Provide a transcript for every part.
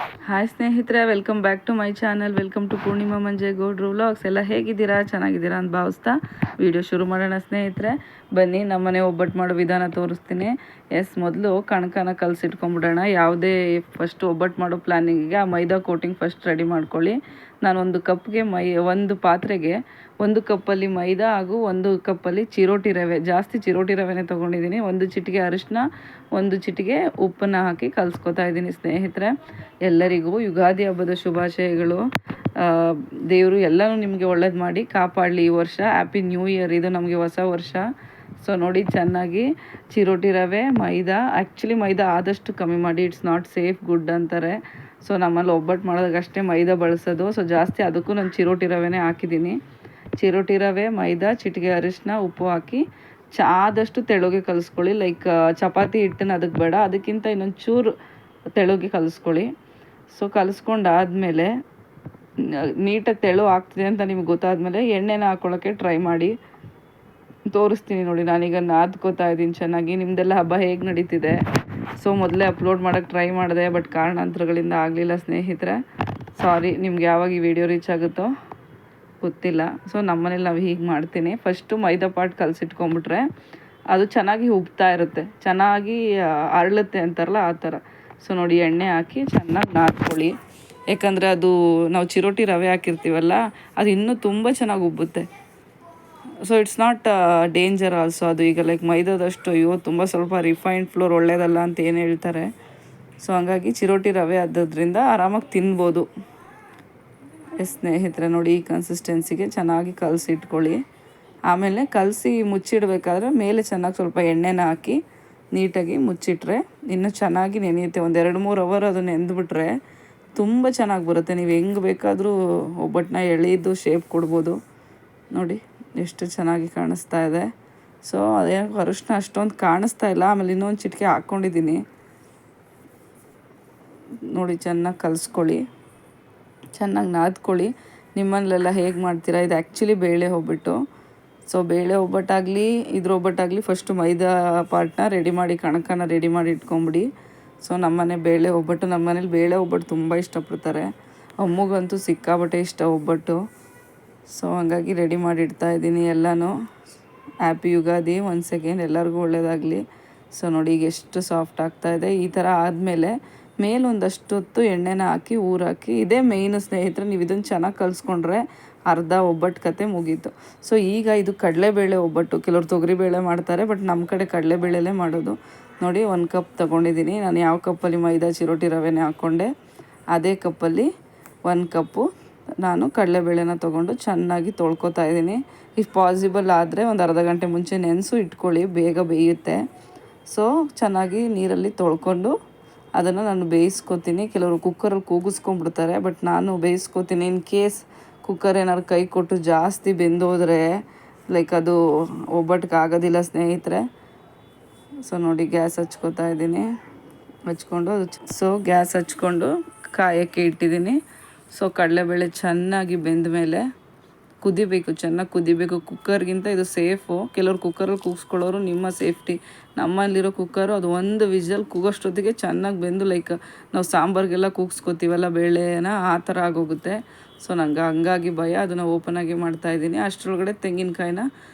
Hi ಸ್ನೇಹಿತರೆ, welcome back to my channel. Welcome to Poornima Manjegowdru vlogs. ಎಲ್ಲ ಹೇಗಿದ್ದೀರಾ? ಚೆನ್ನಾಗಿದ್ದೀರಾ ಅಂತ ಭಾವಿಸ್ತಾ ವಿಡಿಯೋ ಶುರು ಮಾಡೋಣ ಸ್ನೇಹಿತರೆ. ಬನ್ನಿ, ನಮ್ಮನೆ ಒಬ್ಬಟ್ಟು ಮಾಡೋ ವಿಧಾನ ತೋರಿಸ್ತೀನಿ. ಮೊದಲು ಕಣಕನ ಕಲಸಿಟ್ಕೊಂಡ್ಬಿಡೋಣ. ಯಾವುದೇ ಫಸ್ಟ್ ಒಬ್ಬಟ್ಟು ಮಾಡೋ ಪ್ಲಾನಿಂಗಿಗೆ ಆ ಮೈದಾ ಕೋಟಿಂಗ್ ಫಸ್ಟ್ ರೆಡಿ ಮಾಡ್ಕೊಳ್ಳಿ. ನಾನು ಒಂದು ಪಾತ್ರೆಗೆ 1 ಕಪ್ಪಲ್ಲಿ ಮೈದಾ ಹಾಗೂ 1 ಕಪ್ಪಲ್ಲಿ ಚಿರೋಟಿ ರವೆ, ಜಾಸ್ತಿ ಚಿರೋಟಿ ರವೆನೇ ತೊಗೊಂಡಿದ್ದೀನಿ. 1 ಚಿಟಿಕೆ ಅರಿಶಿನ, 1 ಚಿಟಿಕೆ ಉಪ್ಪನ್ನು ಹಾಕಿ ಕಲಿಸ್ಕೊತಾ ಇದ್ದೀನಿ ಸ್ನೇಹಿತರೆ. ಎಲ್ಲರಿಗೂ ಯುಗಾದಿ ಹಬ್ಬದ ಶುಭಾಶಯಗಳು. ದೇವರು ಎಲ್ಲನೂ ನಿಮಗೆ ಒಳ್ಳೇದು ಮಾಡಿ ಕಾಪಾಡಲಿ ಈ ವರ್ಷ. Happy new year. ಇದು ನಮಗೆ ಹೊಸ ವರ್ಷ. ಸೊ ನೋಡಿ, ಚೆನ್ನಾಗಿ ಚಿರೋಟಿ ರವೆ, ಮೈದಾ, ಆ್ಯಕ್ಚುಲಿ ಮೈದಾ ಆದಷ್ಟು ಕಮ್ಮಿ ಮಾಡಿ, ಇಟ್ಸ್ ನಾಟ್ ಸೇಫ್ ಗುಡ್ ಅಂತಾರೆ. ಸೊ ನಮ್ಮಲ್ಲಿ ಒಬ್ಬಟ್ಟು ಮಾಡೋದಾಗ ಅಷ್ಟೇ ಮೈದಾ ಬಳಸೋದು. ಸೊ ಜಾಸ್ತಿ ಅದಕ್ಕೂ ನಾನು ಚಿರೋಟಿ ರವೆನೇ ಹಾಕಿದ್ದೀನಿ. ಚಿರೋಟಿ ರವೆ, ಮೈದಾ, ಚಿಟಿಕೆ ಅರಿಶಿನ, ಉಪ್ಪು ಹಾಕಿ ಆದಷ್ಟು ತೆಳುಗೆ ಕಲಿಸ್ಕೊಳ್ಳಿ. ಲೈಕ್ ಚಪಾತಿ ಹಿಟ್ಟನ್ನು ಅದಕ್ಕೆ ಬೇಡ, ಅದಕ್ಕಿಂತ ಇನ್ನೊಂದು ಚೂರು ತೆಳುಗೆ ಕಲಿಸ್ಕೊಳ್ಳಿ. ಸೊ ಕಲಿಸ್ಕೊಂಡಾದಮೇಲೆ ನೀಟಾಗಿ ತೆಳು ಆಗ್ತಿದೆ ಅಂತ ನಿಮ್ಗೆ ಗೊತ್ತಾದಮೇಲೆ ಎಣ್ಣೆನ ಹಾಕ್ಕೊಳ್ಳೋಕ್ಕೆ ಟ್ರೈ ಮಾಡಿ. ತೋರಿಸ್ತೀನಿ ನೋಡಿ, ನಾನೀಗ ನಾದ್ಕೋತಾ ಇದ್ದೀನಿ ಚೆನ್ನಾಗಿ. ನಿಮ್ಮದೆಲ್ಲ ಹಬ್ಬ ಹೇಗೆ ನಡೀತಿದೆ? ಸೊ ಮೊದಲೇ ಅಪ್ಲೋಡ್ ಮಾಡೋಕ್ಕೆ ಟ್ರೈ ಮಾಡಿದೆ, ಬಟ್ ಕಾರಣಾಂತರಗಳಿಂದ ಆಗಲಿಲ್ಲ ಸ್ನೇಹಿತರೆ. ಸಾರಿ. ನಿಮ್ಗೆ ಯಾವಾಗ ಈ ವಿಡಿಯೋ ರೀಚ್ ಆಗುತ್ತೋ ಗೊತ್ತಿಲ್ಲ. ಸೊ ನಮ್ಮನೇಲಿ ನಾವು ಹೀಗೆ ಮಾಡ್ತೀನಿ. ಫಸ್ಟು ಮೈದಾ ಪಾಟ್ ಕಲಸಿಟ್ಕೊಂಬಿಟ್ರೆ ಅದು ಚೆನ್ನಾಗಿ ಉಬ್ತಾ ಇರುತ್ತೆ, ಚೆನ್ನಾಗಿ ಅರಳುತ್ತೆ ಅಂತಾರಲ್ಲ ಆ ಥರ. ಸೊ ನೋಡಿ, ಎಣ್ಣೆ ಹಾಕಿ ಚೆನ್ನಾಗಿ ನಾದ್ಕೊಳ್ಳಿ. ಯಾಕಂದರೆ ಅದು ನಾವು ಚಿರೋಟಿ ರವೆ ಹಾಕಿರ್ತೀವಲ್ಲ, ಅದು ಇನ್ನೂ ತುಂಬ ಚೆನ್ನಾಗಿ ಉಬ್ಬುತ್ತೆ. So it's not danger also. ಅದು ಈಗ ಲೈಕ್ ಮೈದಾದಷ್ಟು ತುಂಬ ಸ್ವಲ್ಪ ರಿಫೈನ್ಡ್ ಫ್ಲೋರ್ ಒಳ್ಳೆಯದಲ್ಲ ಅಂತ ಏನು ಹೇಳ್ತಾರೆ. ಸೊ ಹಂಗಾಗಿ ಚಿರೋಟಿ ರವೆ ಆದದ್ರಿಂದ ಆರಾಮಾಗಿ ತಿನ್ಬೋದು. ಸ್ನೇಹಿತರೆ ನೋಡಿ, ಈ ಕನ್ಸಿಸ್ಟೆನ್ಸಿಗೆ ಚೆನ್ನಾಗಿ ಕಲಸಿ ಇಟ್ಕೊಳ್ಳಿ. ಆಮೇಲೆ ಕಲಸಿ ಮುಚ್ಚಿಡಬೇಕಾದ್ರೆ ಮೇಲೆ ಚೆನ್ನಾಗಿ ಸ್ವಲ್ಪ ಎಣ್ಣೆನ ಹಾಕಿ ನೀಟಾಗಿ ಮುಚ್ಚಿಟ್ರೆ ಇನ್ನೂ ಚೆನ್ನಾಗಿ ನೆನೆಯುತ್ತೆ. 1-2-3 ಅವರ್ ಅದು ನೆಂದುಬಿಟ್ರೆ ತುಂಬ ಚೆನ್ನಾಗಿ ಬರುತ್ತೆ. ನೀವು ಹೆಂಗೆ ಬೇಕಾದರೂ ಒಬ್ಬಟ್ಟನ್ನ ಎಳೆದು ಶೇಪ್ ಕೊಡ್ಬೋದು. ನೋಡಿ ಎಷ್ಟು ಚೆನ್ನಾಗಿ ಕಾಣಿಸ್ತಾ ಇದೆ. ಸೊ ಅದೇ ಅರಿಶಿನ ಅಷ್ಟೊಂದು ಕಾಣಿಸ್ತಾ ಇಲ್ಲ. ಆಮೇಲೆ ಇನ್ನೊಂದು ಚಿಟಿಕೆ ಹಾಕ್ಕೊಂಡಿದ್ದೀನಿ. ನೋಡಿ, ಚೆನ್ನಾಗಿ ಕಲಿಸ್ಕೊಳ್ಳಿ, ಚೆನ್ನಾಗಿ ನಾದ್ಕೊಳ್ಳಿ. ನಿಮ್ಮಲ್ಲೆಲ್ಲ ಹೇಗೆ ಮಾಡ್ತೀರಾ? ಇದು ಆ್ಯಕ್ಚುಲಿ ಬೇಳೆ ಒಬ್ಬಟ್ಟು. ಸೊ ಬೇಳೆ ಒಬ್ಬಟ್ಟಾಗಲಿ ಇದ್ರ ಒಬ್ಬಟ್ಟಾಗಲಿ ಫಸ್ಟು ಮೈದಾ ಪಾರ್ಟ್ನ ರೆಡಿ ಮಾಡಿ, ಕಣಕನ ರೆಡಿ ಮಾಡಿ ಇಟ್ಕೊಂಬಿಡಿ. ಸೊ ನಮ್ಮನೆ ಬೇಳೆ ಒಬ್ಬಟ್ಟು ತುಂಬ ಇಷ್ಟಪಡ್ತಾರೆ. ಅಮ್ಮಗಂತೂ ಸಿಕ್ಕಾಬಟ್ಟೆ ಇಷ್ಟ ಒಬ್ಬಟ್ಟು. ಸೊ ಹಂಗಾಗಿ ರೆಡಿ ಮಾಡಿ ಇಡ್ತಾಯಿದ್ದೀನಿ ಎಲ್ಲನೂ. ಹ್ಯಾಪಿ ಯುಗಾದಿ ಒನ್ಸ್ ಅಗೇನ್, ಎಲ್ಲರಿಗೂ ಒಳ್ಳೆಯದಾಗಲಿ. ಸೊ ನೋಡಿ, ಈಗ ಎಷ್ಟು ಸಾಫ್ಟ್ ಆಗ್ತಾಯಿದೆ. ಈ ಥರ ಆದಮೇಲೆ ಮೇಲೊಂದಷ್ಟು ಹೊತ್ತು ಎಣ್ಣೆನ ಹಾಕಿ ಊರಾಕಿ. ಇದೇ ಮೇಯ್ನು ಸ್ನೇಹಿತರೆ. ನೀವು ಇದನ್ನು ಚೆನ್ನಾಗಿ ಕಲಿಸ್ಕೊಂಡ್ರೆ ಅರ್ಧ ಒಬ್ಬಟ್ಟು ಕತೆ ಮುಗೀತು. ಸೊ ಈಗ ಇದು ಕಡಲೆಬೇಳೆ ಒಬ್ಬಟ್ಟು. ಕೆಲವ್ರು ತೊಗರಿಬೇಳೆ ಮಾಡ್ತಾರೆ, ಬಟ್ ನಮ್ಮ ಕಡೆ ಕಡಲೆಬೇಳೆಲೇ ಮಾಡೋದು. ನೋಡಿ, 1 ಕಪ್ ತೊಗೊಂಡಿದ್ದೀನಿ. ನಾನು ಯಾವ ಕಪ್ಪಲ್ಲಿ ಮೈದಾ ಚಿರೋಟಿ ರವೆನೇ ಹಾಕ್ಕೊಂಡೆ, ಅದೇ ಕಪ್ಪಲ್ಲಿ 1 ಕಪ್ಪು ನಾನು ಕಡಲೆಬೇಳೆನ ತೊಗೊಂಡು ಚೆನ್ನಾಗಿ ತೊಳ್ಕೊತಾ ಇದ್ದೀನಿ. ಇಫ್ ಪಾಸಿಬಲ್ ಆದರೆ ಒಂದು ಅರ್ಧ ಗಂಟೆ ಮುಂಚೆ ನೆನೆಸು ಇಟ್ಕೊಳ್ಳಿ, ಬೇಗ ಬೇಯುತ್ತೆ. ಸೊ ಚೆನ್ನಾಗಿ ನೀರಲ್ಲಿ ತೊಳ್ಕೊಂಡು ಅದನ್ನು ನಾನು ಬೇಯಿಸ್ಕೊತೀನಿ. ಕೆಲವರು ಕುಕ್ಕರಲ್ಲಿ ಕೂಗಿಸ್ಕೊಂಡ್ಬಿಡ್ತಾರೆ, ಬಟ್ ನಾನು ಬೇಯಿಸ್ಕೊತೀನಿ. ಇನ್ ಕೇಸ್ ಕುಕ್ಕರ್ ಏನಾದ್ರು ಕೈ ಕೊಟ್ಟು ಜಾಸ್ತಿ ಬೆಂದೋದ್ರೆ ಲೈಕ್ ಅದು ಒಬ್ಬಟ್ಟಿಗೆ ಆಗೋದಿಲ್ಲ ಸ್ನೇಹಿತರೆ. ಸೊ ನೋಡಿ, ಗ್ಯಾಸ್ ಹಚ್ಕೋತಾ ಇದ್ದೀನಿ. ಗ್ಯಾಸ್ ಹಚ್ಕೊಂಡು ಕಾಯೋಕ್ಕೆ ಇಟ್ಟಿದ್ದೀನಿ. ಸೊ ಕಡಲೆಬೇಳೆ ಚೆನ್ನಾಗಿ ಬೆಂದ ಮೇಲೆ ಚೆನ್ನಾಗಿ ಕುದಿಬೇಕು. ಕುಕ್ಕರ್ಗಿಂತ ಇದು ಸೇಫು. ಕೆಲವ್ರು ಕುಕ್ಕರಲ್ಲಿ ಕೂಗಿಸ್ಕೊಳ್ಳೋರು, ನಿಮ್ಮ ಸೇಫ್ಟಿ. ನಮ್ಮಲ್ಲಿರೋ ಕುಕ್ಕರು ಅದು 1 ವಿಷಲ್ ಕೂಗೋಷ್ಟೊತ್ತಿಗೆ ಚೆನ್ನಾಗಿ ಬೆಂದು, ಲೈಕ್ ನಾವು ಸಾಂಬಾರಿಗೆಲ್ಲ ಕೂಗಿಸ್ಕೊತೀವಲ್ಲ ಬೇಳೆನ, ಆ ಥರ ಆಗೋಗುತ್ತೆ. ಸೊ ನಂಗೆ ಹಂಗಾಗಿ ಭಯ. ಅದನ್ನು ಓಪನಾಗಿ ಮಾಡ್ತಾಯಿದ್ದೀನಿ. ಅಷ್ಟರೊಳಗಡೆ ತೆಂಗಿನಕಾಯಿನ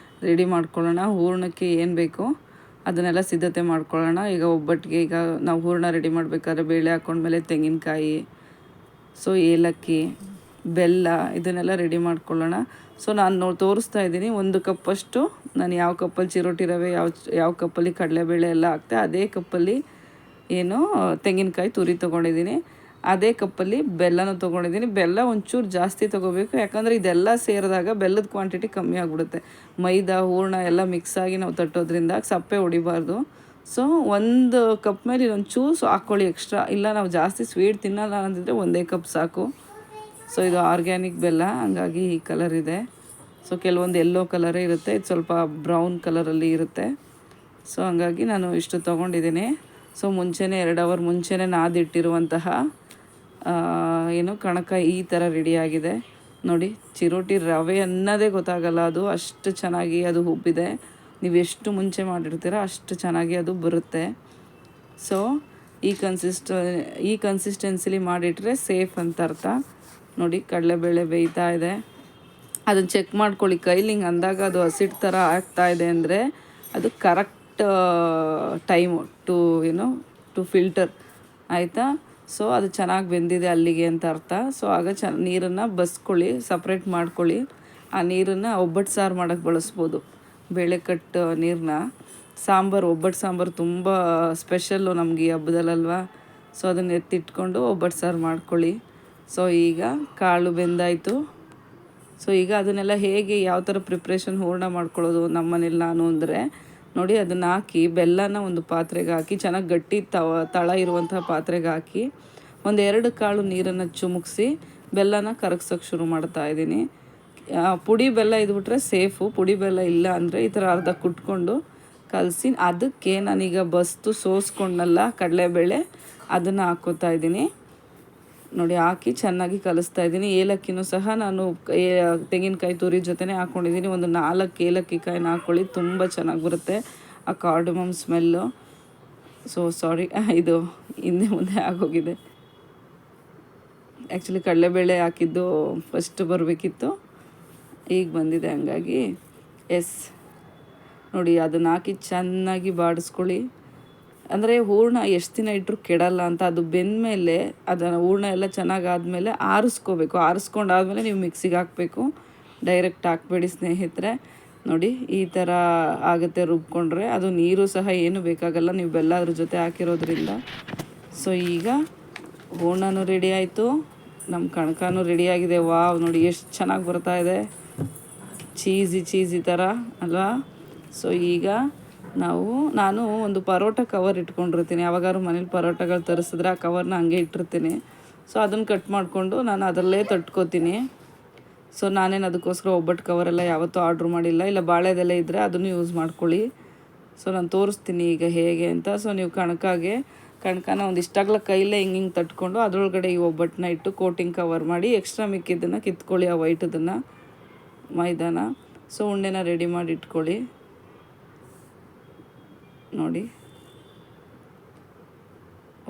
ರೆಡಿ ಮಾಡ್ಕೊಳ್ಳೋಣ. ಹೂರಣಕ್ಕೆ ಏನು ಬೇಕೋ ಅದನ್ನೆಲ್ಲ ಸಿದ್ಧತೆ ಮಾಡ್ಕೊಳ್ಳೋಣ. ಈಗ ಒಬ್ಬಟ್ಟಿಗೆ ಈಗ ನಾವು ಹೂರಣ ರೆಡಿ ಮಾಡಬೇಕಾದ್ರೆ ಬೇಳೆ ಹಾಕ್ಕೊಂಡ್ಮೇಲೆ ತೆಂಗಿನಕಾಯಿ, ಸೊ ಏಲಕ್ಕಿ, ಬೆಲ್ಲ, ಇದನ್ನೆಲ್ಲ ರೆಡಿ ಮಾಡ್ಕೊಳ್ಳೋಣ. ಸೊ ನಾನು ತೋರಿಸ್ತಾ ಇದ್ದೀನಿ 1 ಕಪ್ಪಷ್ಟು ನಾನು ಯಾವ ಕಪ್ಪಲ್ಲಿ ಚಿರೋಟಿ ರವೆ, ಯಾವ ಕಪ್ಪಲ್ಲಿ ಕಡಲೆಬೇಳೆ ಎಲ್ಲ ಹಾಕ್ತೆ, ಅದೇ ಕಪ್ಪಲ್ಲಿ ತೆಂಗಿನಕಾಯಿ ತುರಿ ತೊಗೊಂಡಿದ್ದೀನಿ. ಅದೇ ಕಪ್ಪಲ್ಲಿ ಬೆಲ್ಲನೂ ತೊಗೊಂಡಿದ್ದೀನಿ. ಬೆಲ್ಲ ಒಂಚೂರು ಜಾಸ್ತಿ ತೊಗೋಬೇಕು, ಯಾಕಂದರೆ ಇದೆಲ್ಲ ಸೇರಿದಾಗ ಬೆಲ್ಲದ ಕ್ವಾಂಟಿಟಿ ಕಮ್ಮಿ ಆಗಿಬಿಡುತ್ತೆ. ಮೈದಾ ಹೂರಣ ಎಲ್ಲ ಮಿಕ್ಸಾಗಿ ನಾವು ತಟ್ಟೋದ್ರಿಂದ ಸಪ್ಪೆ ಹೊಡಿಬಾರ್ದು. ಸೊ 1 ಕಪ್ ಮೇಲೆ ಇನ್ನೊಂದು ಚೂರು ಹಾಕ್ಕೊಳ್ಳಿ ಎಕ್ಸ್ಟ್ರಾ. ಇಲ್ಲ ನಾವು ಜಾಸ್ತಿ ಸ್ವೀಟ್ ತಿನ್ನಲ್ಲ ಅಂದಿದ್ರೆ 1 ಕಪ್ ಸಾಕು. ಸೊ ಇದು ಆರ್ಗ್ಯಾನಿಕ್ ಬೆಲ್ಲ, ಹಂಗಾಗಿ ಈ ಕಲರ್ ಇದೆ. ಸೊ ಕೆಲವೊಂದು ಎಲ್ಲೋ ಕಲರೇ ಇರುತ್ತೆ, ಇದು ಸ್ವಲ್ಪ ಬ್ರೌನ್ ಕಲರಲ್ಲಿ ಇರುತ್ತೆ. ಸೊ ಹಂಗಾಗಿ ನಾನು ಇಷ್ಟು ತೊಗೊಂಡಿದ್ದೀನಿ. ಸೊ ಮುಂಚೆನೇ 2 ಅವರ್ ಮುಂಚೆನೇ ನಾದಿಟ್ಟಿರುವಂತಹ ಕಣಕ ಈ ಥರ ರೆಡಿಯಾಗಿದೆ. ನೋಡಿ, ಚಿರೋಟಿ ರವೆ ಅನ್ನೋದೇ ಗೊತ್ತಾಗಲ್ಲ, ಅದು ಅಷ್ಟು ಚೆನ್ನಾಗಿ ಅದು ಉಬ್ಬಿದೆ. ನೀವು ಎಷ್ಟು ಮುಂಚೆ ಮಾಡಿರ್ತೀರ ಅಷ್ಟು ಚೆನ್ನಾಗಿ ಅದು ಬರುತ್ತೆ. ಸೊ ಈ ಕನ್ಸಿಸ್ಟೆನ್ಸಿಲಿ ಮಾಡಿಟ್ರೆ ಸೇಫ್ ಅಂತ ಅರ್ಥ. ನೋಡಿ ಕಡಲೆಬೇಳೆ ಬೇಯ್ತಾ ಇದೆ. ಅದನ್ನು ಚೆಕ್ ಮಾಡ್ಕೊಳ್ಳಿ, ಕೈಲಿ ಹಿಂಗೆ ಅಂದಾಗ ಅದು ಹಸಿಟ್ಟು ಥರ ಆಗ್ತಾಯಿದೆ ಅಂದರೆ ಅದು ಕರೆಕ್ಟ್ ಟೈಮು ಟು ಫಿಲ್ಟರ್ ಆಯಿತಾ. ಸೊ ಅದು ಚೆನ್ನಾಗಿ ಬೆಂದಿದೆ ಅಲ್ಲಿಗೆ ಅಂತ ಅರ್ಥ. ಸೊ ಆಗ ನೀರನ್ನು ಬಸ್ಕೊಳ್ಳಿ, ಸಪ್ರೇಟ್ ಮಾಡ್ಕೊಳ್ಳಿ. ಆ ನೀರನ್ನು ಒಬ್ಬಟ್ಟು ಸಾರು ಮಾಡೋಕ್ಕೆ ಬಳಸ್ಬೋದು. ಬೇಳೆ ಕಟ್ಟು ನೀರನ್ನ ಒಬ್ಬಟ್ಟು ಸಾಂಬಾರು ತುಂಬ ಸ್ಪೆಷಲ್ಲು ನಮಗೆ ಈ ಹಬ್ಬದಲ್ಲಲ್ವಾ. ಸೊ ಅದನ್ನು ಎತ್ತಿಟ್ಕೊಂಡು ಒಬ್ಬಟ್ಟು ಸಾರು ಮಾಡ್ಕೊಳ್ಳಿ. ಸೊ ಈಗ ಕಾಳು ಬೆಂದಾಯಿತು. ಸೊ ಈಗ ಅದನ್ನೆಲ್ಲ ಹೇಗೆ ಯಾವ ಥರ ಪ್ರಿಪ್ರೇಷನ್ ಹೂರಣ ಮಾಡ್ಕೊಳ್ಳೋದು ನಮ್ಮ ಮನೇಲಿ ನಾನು ಅಂದರೆ, ನೋಡಿ ಅದನ್ನು ಹಾಕಿ ಬೆಲ್ಲನ ಒಂದು ಪಾತ್ರೆಗೆ ಹಾಕಿ ಚೆನ್ನಾಗಿ ಗಟ್ಟಿ ತಳ ಇರುವಂತಹ ಪಾತ್ರೆಗೆ ಹಾಕಿ 1-2 ಕಾಳು ನೀರನ್ನು ಚುಮುಕ್ಸಿ ಬೆಲ್ಲನ ಕರಗ್ಸೋಕ್ಕೆ ಶುರು ಮಾಡ್ತಾಯಿದ್ದೀನಿ. ಪುಡಿ ಬೆಲ್ಲ ಇದ್ಬಿಟ್ರೆ ಸೇಫು. ಪುಡಿ ಬೆಲ್ಲ ಇಲ್ಲ ಅಂದರೆ ಈ ಥರ ಅರ್ಧ ಕುಟ್ಕೊಂಡು ಕಲಸಿ ಅದಕ್ಕೆ ನಾನೀಗ ಸೋಸ್ಕೊಂಡಲ್ಲ ಕಡಲೆಬೇಳೆ ಅದನ್ನು ಹಾಕ್ಕೋತಾ ಇದ್ದೀನಿ. ನೋಡಿ ಹಾಕಿ ಚೆನ್ನಾಗಿ ಕಲಿಸ್ತಾ ಇದ್ದೀನಿ. ಏಲಕ್ಕಿನೂ ಸಹ ನಾನು ತೆಂಗಿನಕಾಯಿ ತುರಿ ಜೊತೆನೇ ಹಾಕ್ಕೊಂಡಿದ್ದೀನಿ. ಒಂದು 4 ಏಲಕ್ಕಿ ಕಾಯಿನ ಹಾಕ್ಕೊಳ್ಳಿ, ತುಂಬ ಚೆನ್ನಾಗಿ ಬರುತ್ತೆ ಆ ಕಾರ್ಡಮಮ್ ಸ್ಮೆಲ್ಲು. ಸೊ ಸಾರಿ, ಇದು ಹಿಂದೆ ಮುಂದೆ ಆಗೋಗಿದೆ. ಆ್ಯಕ್ಚುಲಿ ಕಡಲೆಬೇಳೆ ಹಾಕಿದ್ದು ಫಸ್ಟ್ ಬರಬೇಕಿತ್ತು, ಈಗ ಬಂದಿದೆ. ಹಂಗಾಗಿ ನೋಡಿ ಅದನ್ನು ಹಾಕಿ ಚೆನ್ನಾಗಿ ಬಾಡಿಸ್ಕೊಳ್ಳಿ. ಅಂದರೆ ಹೂರಣ ಎಷ್ಟು ದಿನ ಇಟ್ಟರು ಕೆಡಲ್ಲ ಅಂತ. ಅದು ಬೆಂದಮೇಲೆ ಅದನ್ನು ಹೂರಣ ಎಲ್ಲ ಚೆನ್ನಾಗಾದಮೇಲೆ ಆರಿಸ್ಕೋಬೇಕು. ಆರಿಸ್ಕೊಂಡಾದ್ಮೇಲೆ ನೀವು ಮಿಕ್ಸಿಗೆ ಹಾಕಬೇಕು, ಡೈರೆಕ್ಟ್ ಹಾಕಬೇಡಿ ಸ್ನೇಹಿತರೆ. ನೋಡಿ ಈ ಥರ ಆಗುತ್ತೆ ರುಬ್ಕೊಂಡ್ರೆ. ಅದು ನೀರು ಸಹ ಏನು ಬೇಕಾಗಲ್ಲ, ನೀವು ಬೆಲ್ಲ ಅದ್ರ ಜೊತೆ ಹಾಕಿರೋದ್ರಿಂದ. ಸೊ ಈಗ ಹೂರಣನೂ ರೆಡಿ ಆಯಿತು, ನಮ್ಮ ಕಣಕನೂ ರೆಡಿಯಾಗಿದೆ. ವಾವ್, ನೋಡಿ ಎಷ್ಟು ಚೆನ್ನಾಗಿ ಬರ್ತಾಯಿದೆ, ಚೀಸಿ ಥರ ಅಲ್ವಾ. ಸೊ ಈಗ ನಾನು ಒಂದು ಪರೋಟ ಕವರ್ ಇಟ್ಕೊಂಡಿರ್ತೀನಿ. ಯಾವಾಗಾದ್ರು ಮನೇಲಿ ಪರೋಟಗಳು ತರಿಸಿದ್ರೆ ಆ ಕವರ್ನ ಹಂಗೆ ಇಟ್ಟಿರ್ತೀನಿ. ಸೊ ಅದನ್ನು ಕಟ್ ಮಾಡಿಕೊಂಡು ನಾನು ಅದರಲ್ಲೇ ತಟ್ಕೋತೀನಿ. ಸೊ ನಾನೇನು ಅದಕ್ಕೋಸ್ಕರ ಒಬ್ಬಟ್ಟು ಕವರೆಲ್ಲ ಯಾವತ್ತೂ ಆರ್ಡ್ರ್ ಮಾಡಿಲ್ಲ. ಇಲ್ಲ ಬಾಳೆದೆಲೆ ಇದ್ದರೆ ಅದನ್ನು ಯೂಸ್ ಮಾಡ್ಕೊಳ್ಳಿ. ಸೊ ನಾನು ತೋರಿಸ್ತೀನಿ ಈಗ ಹೇಗೆ ಅಂತ. ಸೊ ನೀವು ಕಣಕನ ಒಂದಿಷ್ಟಾಗಲ ಕೈಲೇ ಹಿಂಗೆ ತಟ್ಕೊಂಡು ಅದರೊಳಗಡೆ ಈ ಒಬ್ಬಟ್ಟನ್ನ ಇಟ್ಟು ಕೋಟಿಂಗ್ ಕವರ್ ಮಾಡಿ ಎಕ್ಸ್ಟ್ರಾ ಮಿಕ್ಕಿದ್ದನ್ನು ಕಿತ್ಕೊಳ್ಳಿ, ಆ ವೈಟದನ್ನು ಮೈದಾನ. ಸೊ ಉಂಡೆನ ರೆಡಿ ಮಾಡಿ ಇಟ್ಕೊಳ್ಳಿ. ನೋಡಿ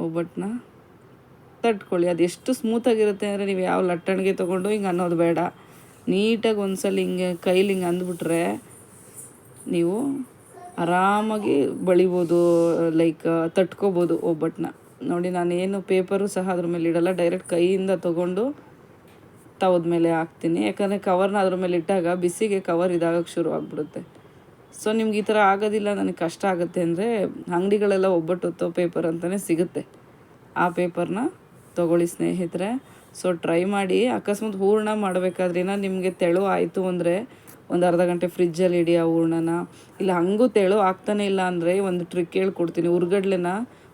ಒಬ್ಬಟ್ಟನ್ನ ತಟ್ಕೊಳ್ಳಿ. ಅದು ಎಷ್ಟು ಸ್ಮೂತಾಗಿರುತ್ತೆ ಅಂದರೆ ನೀವು ಯಾವ ಲಟ್ಟಣಿಗೆ ತೊಗೊಂಡು ಹಿಂಗೆ ಅನ್ನೋದು ಬೇಡ. ನೀಟಾಗಿ ಒಂದ್ಸಲ ಹಿಂಗೆ ಕೈಲಿ ಹಿಂಗೆ ಅಂದ್ಬಿಟ್ರೆ ನೀವು ಆರಾಮಾಗಿ ಬಳಿಬೋದು, ತಟ್ಕೋಬೋದು ಒಬ್ಬಟ್ಟನ್ನ. ನೋಡಿ ನಾನೇನು ಪೇಪರು ಸಹ ಅದ್ರ ಮೇಲೆ ಇಡಲ್ಲ, ಡೈರೆಕ್ಟ್ ಕೈಯಿಂದ ತೊಗೊಂಡು ತವದ ಮೇಲೆ ಹಾಕ್ತೀನಿ. ಯಾಕಂದರೆ ಕವರ್ನ ಅದ್ರ ಮೇಲೆ ಇಟ್ಟಾಗ ಬಿಸಿಗೆ ಕವರ್ ಇದಾಗಕ್ಕೆ ಶುರು ಆಗಿಬಿಡುತ್ತೆ. ಸೊ ನಿಮ್ಗೆ ಈ ಥರ ಆಗೋದಿಲ್ಲ, ನನಗೆ ಕಷ್ಟ ಆಗುತ್ತೆ ಅಂದರೆ ಅಂಗಡಿಗಳೆಲ್ಲ ಒಬ್ಬಟ್ಟು ಹೊತ್ತೋ ಪೇಪರ್ ಅಂತಲೇ ಸಿಗುತ್ತೆ, ಆ ಪೇಪರ್ನ ತೊಗೊಳ್ಳಿ ಸ್ನೇಹಿತರೆ. ಸೊ ಟ್ರೈ ಮಾಡಿ. ಅಕಸ್ಮಾತ್ ಹೂರಣ ಮಾಡಬೇಕಾದ್ರೆ ನಿಮಗೆ ತೆಳು ಆಯಿತು ಅಂದರೆ ಒಂದು ಅರ್ಧ ಗಂಟೆ ಫ್ರಿಜ್ಜಲ್ಲಿ ಇಡಿ ಆ ಹೂರಣನ. ಇಲ್ಲ ಹಂಗೂ ತೆಳು ಆಗ್ತಾನೆ ಇಲ್ಲ ಅಂದರೆ ಒಂದು ಟ್ರಿಕ್ ಹೇಳ್ಕೊಡ್ತೀನಿ.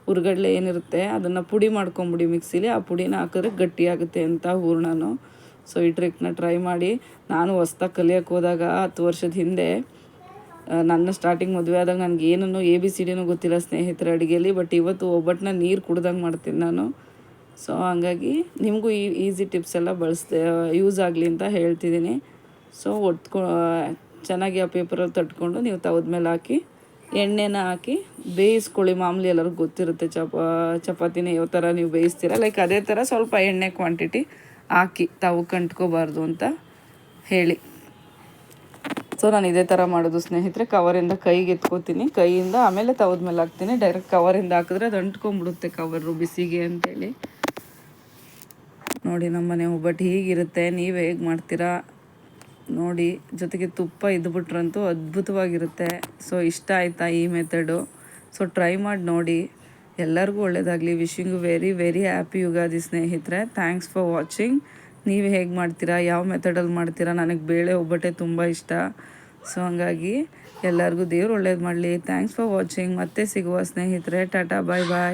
ಹುರ್ಗಡ್ಲೆ ಏನಿರುತ್ತೆ ಅದನ್ನು ಪುಡಿ ಮಾಡ್ಕೊಂಬಿಡಿ ಮಿಕ್ಸಿಲಿ. ಆ ಪುಡಿನ ಹಾಕಿದ್ರೆ ಗಟ್ಟಿಯಾಗುತ್ತೆ ಅಂತ ಹೂರಣನು. ಸೊ ಈ ಟ್ರಿಕ್ನ ಟ್ರೈ ಮಾಡಿ. ನಾನು ಹೊಸ್ದಾಗಿ ಕಲಿಯೋಕ್ಕೆ ಹೋದಾಗ 10 ವರ್ಷದ ಹಿಂದೆ ನನ್ನ ಸ್ಟಾರ್ಟಿಂಗ್ ಮದುವೆ ಆದಾಗ ನನಗೆ ಏನನ್ನೂ ABCD ಗೊತ್ತಿಲ್ಲ ಸ್ನೇಹಿತರೆ ಅಡುಗೆಯಲ್ಲಿ. ಬಟ್ ಇವತ್ತು ಒಬ್ಬಟ್ಟನ್ನ ನೀರು ಕುಡ್ದಂಗೆ ಮಾಡ್ತೀನಿ ನಾನು. ಸೊ ಹಂಗಾಗಿ ನಿಮಗೂ ಈ ಈಸಿ ಟಿಪ್ಸ್ ಎಲ್ಲ ಯೂಸ್ ಆಗಲಿ ಅಂತ ಹೇಳ್ತಿದ್ದೀನಿ. ಸೊ ಚೆನ್ನಾಗಿ ಆ ಪೇಪರಲ್ಲಿ ತಟ್ಕೊಂಡು ನೀವು ತವದ ಮೇಲೆ ಹಾಕಿ ಎಣ್ಣೆನ ಹಾಕಿ ಬೇಯಿಸ್ಕೊಳ್ಳಿ. ಮಾಮೂಲಿ ಎಲ್ಲರಿಗೂ ಗೊತ್ತಿರುತ್ತೆ, ಚಪಾತಿನ ಯಾವ ಥರ ನೀವು ಬೇಯಿಸ್ತೀರ ಅದೇ ಥರ ಸ್ವಲ್ಪ ಎಣ್ಣೆ ಕ್ವಾಂಟಿಟಿ ಹಾಕಿ ತಾವು ಕಂಟ್ಕೋಬಾರ್ದು ಅಂತ ಹೇಳಿ. ಸೊ ನಾನು ಇದೇ ಥರ ಮಾಡೋದು ಸ್ನೇಹಿತರೆ. ಕವರಿಂದ ಕೈಗೆ ಎತ್ಕೋತೀನಿ, ಕೈಯಿಂದ ಆಮೇಲೆ ತವದ ಮೇಲೆ ಹಾಕ್ತೀನಿ. ಡೈರೆಕ್ಟ್ ಕವರಿಂದ ಹಾಕಿದ್ರೆ ಅದು ಅಂಟ್ಕೊಂಡ್ಬಿಡುತ್ತೆ ಕವರು ಬಿಸಿಗೆ ಅಂತೇಳಿ. ನೋಡಿ ನಮ್ಮನೆ ಒಬ್ಬಟ್ಟು ಹೀಗಿರುತ್ತೆ. ನೀವು ಹೇಗೆ ಮಾಡ್ತೀರಾ ನೋಡಿ, ಜೊತೆಗೆ ತುಪ್ಪ ಇದ್ಬಿಟ್ರಂತೂ ಅದ್ಭುತವಾಗಿರುತ್ತೆ. ಸೊ ಇಷ್ಟ ಆಯಿತಾ ಈ ಮೆಥಡು? ಸೊ ಟ್ರೈ ಮಾಡಿ ನೋಡಿ. ಎಲ್ಲರಿಗೂ ಒಳ್ಳೆಯದಾಗಲಿ. Wishing very very happy Ugadi ಸ್ನೇಹಿತರೆ. Thanks for watching. ನೀವು ಹೇಗೆ ಮಾಡ್ತೀರಾ, ಯಾವ ಮೆಥಡಲ್ಲಿ ಮಾಡ್ತೀರಾ? ನನಗೆ ಬೇಳೆ ಒಬ್ಬಟ್ಟೆ ತುಂಬ ಇಷ್ಟ. ಸೊ ಹಂಗಾಗಿ ಎಲ್ಲರಿಗೂ ದೇವ್ರು ಒಳ್ಳೇದು ಮಾಡಲಿ. Thanks for watching. ಮತ್ತೆ ಸಿಗುವ ಸ್ನೇಹಿತರೆ. ಟಾಟಾ, ಬಾಯ್ ಬಾಯ್.